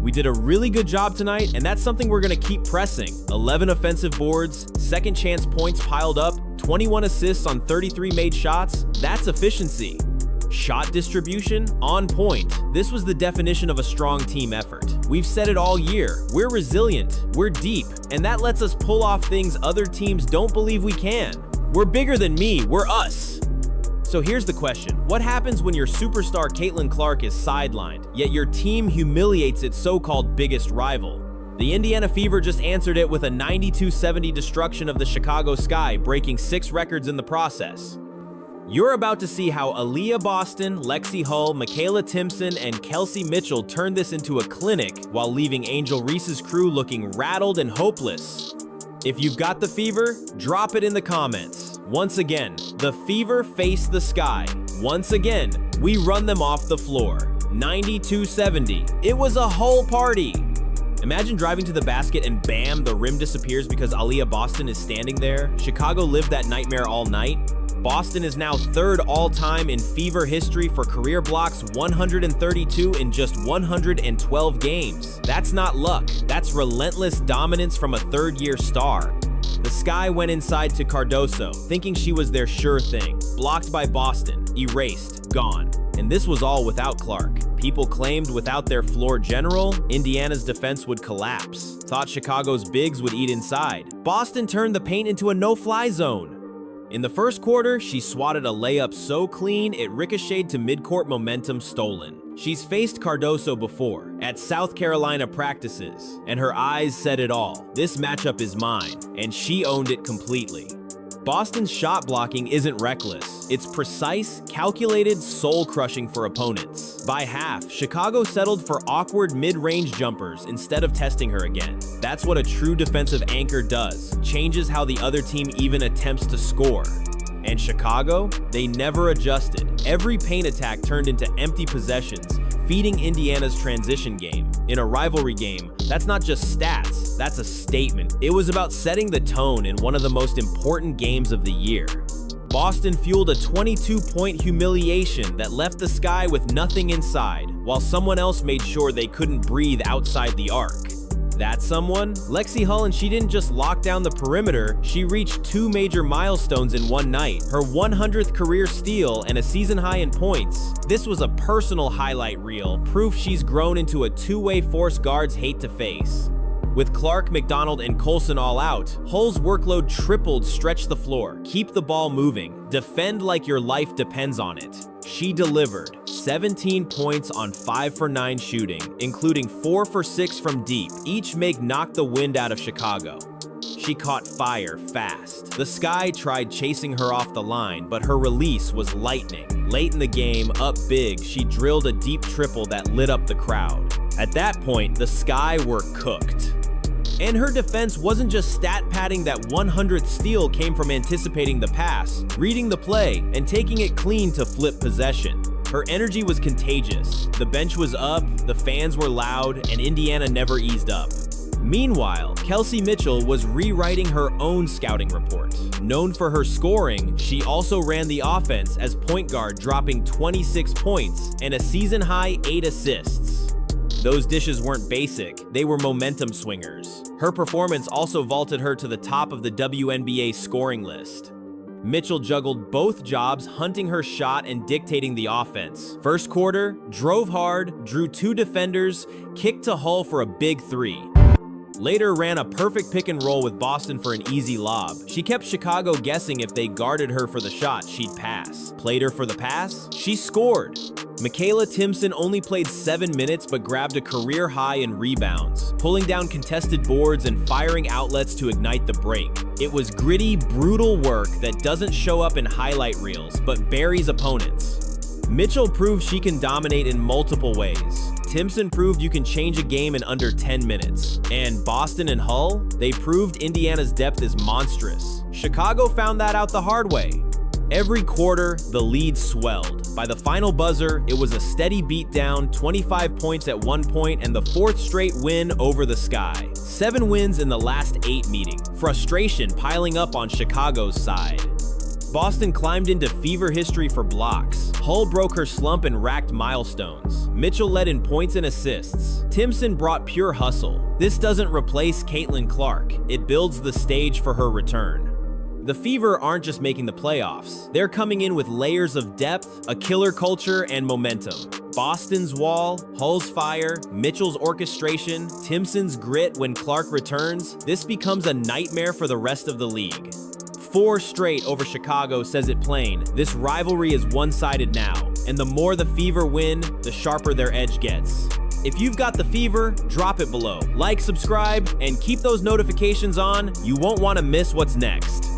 We did a really good job tonight, and that's something we're going to keep pressing. 11 offensive boards, second chance points piled up, 21 assists on 33 made shots. That's efficiency. Shot distribution, on point. This was the definition of a strong team effort. We've said it all year. We're resilient, we're deep, and that lets us pull off things other teams don't believe we can. We're bigger than me, we're us. So here's the question. What happens when your superstar Caitlin Clark is sidelined, yet your team humiliates its so-called biggest rival? The Indiana Fever just answered it with a 92-70 destruction of the Chicago Sky, breaking 6 records in the process. You're about to see how Aaliyah Boston, Lexi Hull, Michaela Timson, and Kelsey Mitchell turned this into a clinic while leaving Angel Reese's crew looking rattled and hopeless. If you've got the Fever, drop it in the comments. Once again, the Fever face the Sky. Once again, we run them off the floor. 92-70. It was a whole party. Imagine driving to the basket and bam, the rim disappears because Aaliyah Boston is standing there. Chicago lived that nightmare all night. Boston is now 3rd all-time in Fever history for career blocks, 132 in just 112 games. That's not luck. That's relentless dominance from a third-year star. The Sky went inside to Cardoso, thinking she was their sure thing. Blocked by Boston, erased, gone. And this was all without Clark. People claimed without their floor general, Indiana's defense would collapse. Thought Chicago's bigs would eat inside. Boston turned the paint into a no-fly zone. In the first quarter, she swatted a layup so clean it ricocheted to midcourt momentum stolen. She's faced Cardoso before, at South Carolina practices, and her eyes said it all. This matchup is mine, and she owned it completely. Boston's shot blocking isn't reckless. It's precise, calculated, soul-crushing for opponents. By half, Chicago settled for awkward mid-range jumpers instead of testing her again. That's what a true defensive anchor does. Changes how the other team even attempts to score. And Chicago? They never adjusted. Every paint attack turned into empty possessions, feeding Indiana's transition game. In a rivalry game, that's not just stats, that's a statement. It was about setting the tone in one of the most important games of the year. Boston fueled a 22-point humiliation that left the Sky with nothing inside, while someone else made sure they couldn't breathe outside the arc. That someone? Lexi Hull, and she didn't just lock down the perimeter, she reached 2 major milestones in one night. Her 100th career steal and a season high in points. This was a personal highlight reel, proof she's grown into a two-way force guards hate to face. With Clark, McDonald, and Colson all out, Hull's workload tripled stretch the floor, keep the ball moving, defend like your life depends on it. She delivered 17 points on 5 for 9 shooting, including 4 for 6 from deep. Each make knocked the wind out of Chicago. She caught fire fast. The Sky tried chasing her off the line, but her release was lightning. Late in the game, up big, she drilled a deep triple that lit up the crowd. At that point, the Sky were cooked. And her defense wasn't just stat padding. That 100th steal came from anticipating the pass, reading the play, and taking it clean to flip possession. Her energy was contagious. The bench was up, the fans were loud, and Indiana never eased up. Meanwhile, Kelsey Mitchell was rewriting her own scouting report. Known for her scoring, she also ran the offense as point guard, dropping 26 points and a season-high 8 assists. Those dishes weren't basic, they were momentum swingers. Her performance also vaulted her to the top of the WNBA scoring list. Mitchell juggled both jobs, hunting her shot and dictating the offense. First quarter, drove hard, drew 2 defenders, kicked to Hull for a big 3. Later ran a perfect pick and roll with Boston for an easy lob. She kept Chicago guessing if they guarded her for the shot, she'd pass. Played her for the pass, she scored. Michaela Timson only played 7 minutes but grabbed a career high in rebounds, pulling down contested boards and firing outlets to ignite the break. It was gritty, brutal work that doesn't show up in highlight reels but buries opponents. Mitchell proved she can dominate in multiple ways. Timson proved you can change a game in under 10 minutes. And Boston and Hull, they proved Indiana's depth is monstrous. Chicago found that out the hard way. Every quarter, the lead swelled. By the final buzzer, it was a steady beatdown, 25 points at one point, and the 4th straight win over the Sky. 7 wins in the last 8 meetings. Frustration piling up on Chicago's side. Boston climbed into fever history for blocks. Hull broke her slump and racked milestones. Mitchell led in points and assists. Timson brought pure hustle. This doesn't replace Caitlin Clark. It builds the stage for her return. The Fever aren't just making the playoffs. They're coming in with layers of depth, a killer culture, and momentum. Boston's wall, Hull's fire, Mitchell's orchestration, Timson's grit when Clark returns, this becomes a nightmare for the rest of the league. 4 straight over Chicago says it plain. This rivalry is one-sided now, and the more the Fever win, the sharper their edge gets. If you've got the Fever, drop it below. Like, subscribe, and keep those notifications on. You won't want to miss what's next.